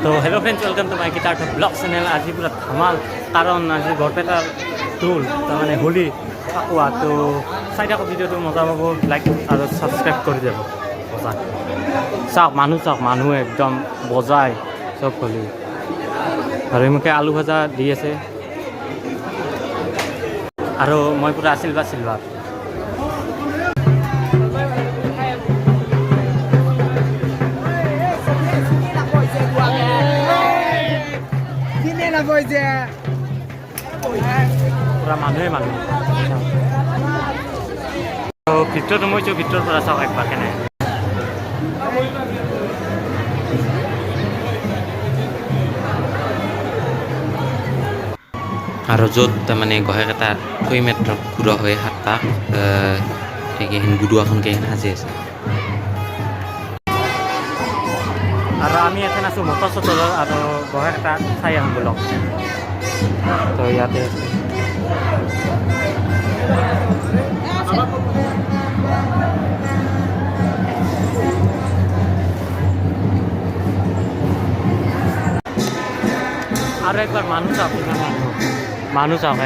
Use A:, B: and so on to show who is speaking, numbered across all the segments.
A: তো hello' friends, welcome to my Geetartha blog channel. আজি পুৰা ধামাল, কাৰণ আজি বৰপেটাৰ দোল, তাৰমানে হোলী ফাকুৱা। তো চাই থাকক ভিডিঅ'টো, মজা পাব। লাইক আৰু ছাবস্ক্ৰাইব কৰি যাব। মজা চাওক, মানুহ একদম বজাই চব হোলী। আৰু মোকে আলু ভাজা দি আছে, আৰু মই পুৰা চিলভাৰ পুৰা মানুহ ভিতৰত সোমাইছোঁ। ভিতৰৰ পৰা চাওক একবাৰ কেনে। আৰু য'ত তাৰমানে গহেকেইটা কৈ মাত্ৰ ঘূৰা হৈ হাত পাক সেইকেইখন গুৰুৱাখন কেইখন সাজি আছে। আৰু আমি এখন আছোঁ মটৰ চটৰৰ, আৰু গহেকেইটা চাই আহোঁ বলক। তো ইয়াতে আৰু একবাৰ মানুহ চাওক, মানুহ চাওক।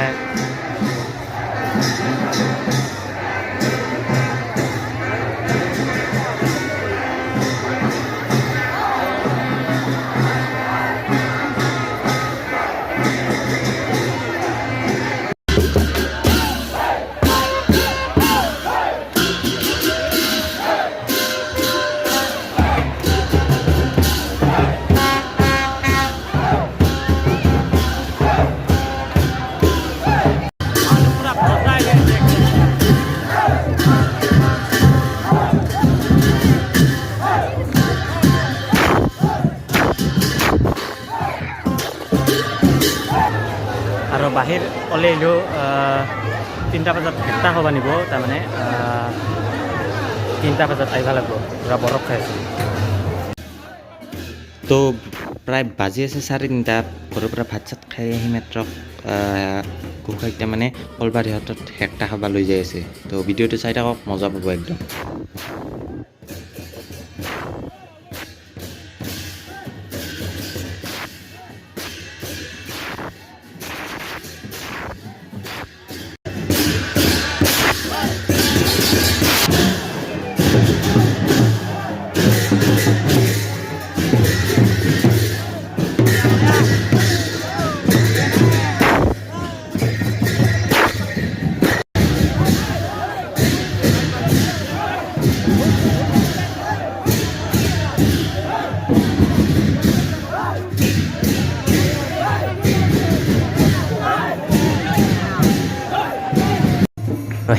A: আৰু বাহিৰ ওলাই আহিলেও 3টা বজাত একটা হ'ব নিব, তাৰমানে 3টা বজাত আহিব লাগিব। পুৰা বৰফ খাই আছোঁ। তো প্ৰায় বাজি আছে 3:30। ঘৰৰ পৰা ভাত চাত খাই আহি মাত্ৰ গোসাঁইটা মানে কলবাৰ সিহঁতত হেক্টা খাব লৈ যাই আছে। তো ভিডিঅ'টো চাই থাকক, মজা পাব একদম।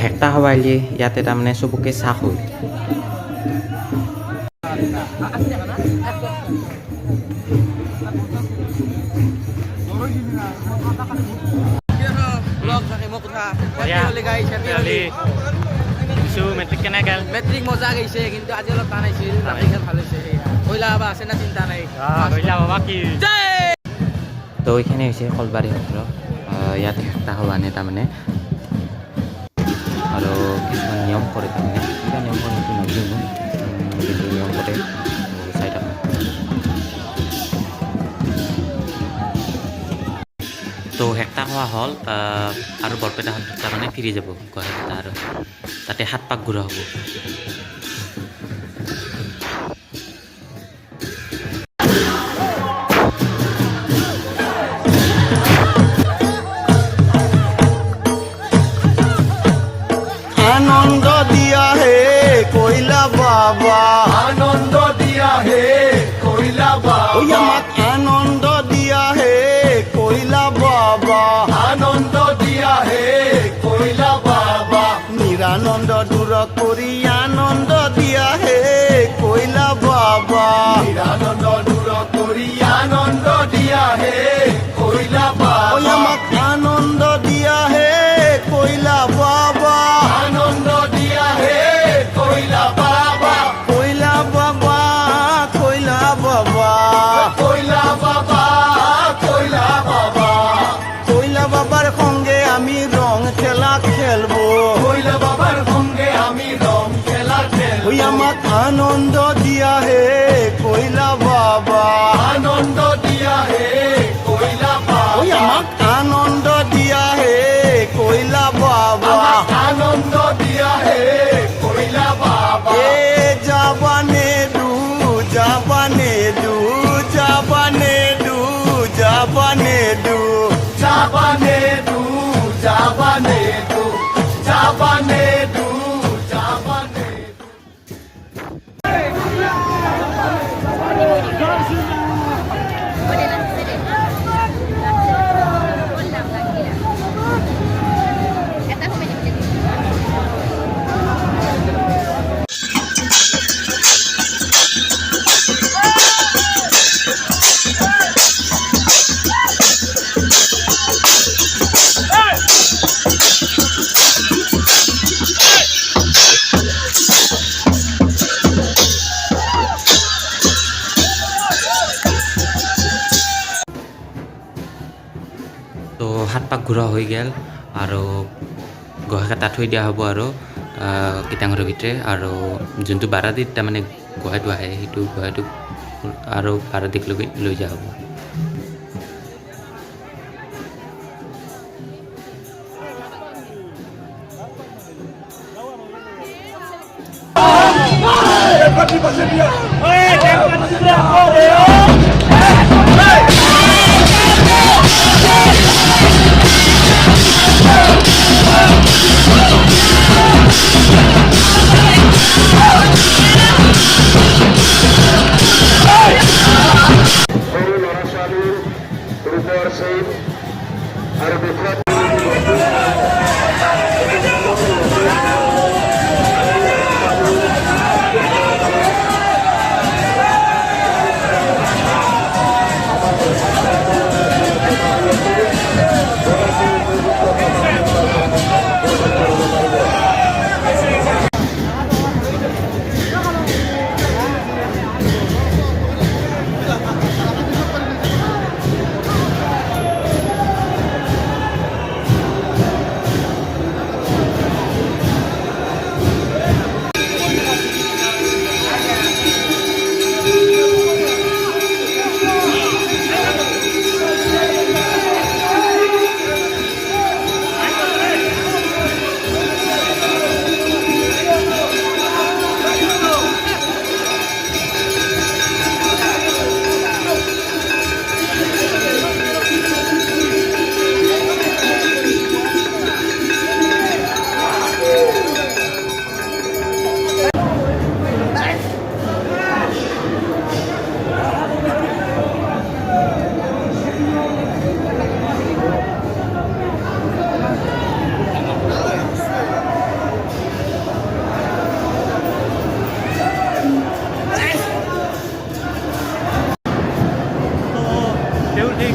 A: হেক্টা খাব আহিলে ইয়াতে তাৰমানে চবকে চাহ হয়। মেট্ৰিক কেনে গেল?
B: মেট্ৰিক মজা গৈছে, কিন্তু আজি অলপ টান আহিছিল। ভাল হৈছে। কইলা বাবা আছে না, চিন্তা নাই।
A: তো এইখিনি হৈছে কলবাৰী সত্ৰ। ইয়াতে হেক্টা খাব আনে তাৰমানে, আৰু কিছুমান নিয়ম কৰে। তাৰমানে কিবা নিয়ম কৰে সেইটো নাজানো, কিন্তু নিয়ম কৰে। চাই থাকোঁ। তো হেক্টা খোৱা হ'ল, আৰু বৰপেটা সত্ৰত তাৰমানে ফিৰি যাব গহেকেইটা, আৰু তাতে 7 পাক ঘূৰা হ'ব।
C: आनंद दिया है कोयला बाबा, आनंद दिया है कोयला बाबा, आनंद दिया है कोयला बाबा, आनंद दिया है कोयला बाबा, निरानंद दूर करी आनंद दिया है कोयला बाबा, निरानंद दूर करी आनंद दिया है कोयला बाबा, आनंद दिया है कोयला बाबा, आनंद दिया है कोयला बाबा, कोयला बाबा, कोयला बाबा, कोयला बाबा, कोयला बाबा, कोयला बाबार संगे आमी रंग खेला खेलबो, कोयला बाबार संगे आमी रंग खेला खेलबो, आमाक आनंद दिया है कोयला
D: হাত পাক ঘূৰা হৈ গ'ল আৰু গহাকেইটা থৈ দিয়া হ'ব আৰু কীৰ্তনঘৰৰ ভিতৰে আৰু যোনটো বাৰাদিত তাৰমানে গোহাঁইটো আহে সেইটো গোহাঁইটো আৰু বাৰাদিকলৈকে লৈ যোৱা হ'ব
E: সৰু ল'ৰা ছোৱালীৰ ৰূপৰ চেইন আৰু দেখুৱাত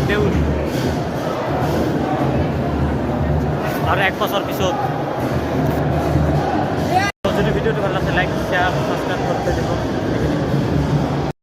A: দেউল আৰু 1 বছৰ পিছত যদি ভিডিঅ'টো ভাল লাগিছে লাইক শ্বেয়াৰ সাবস্ক্ৰাইব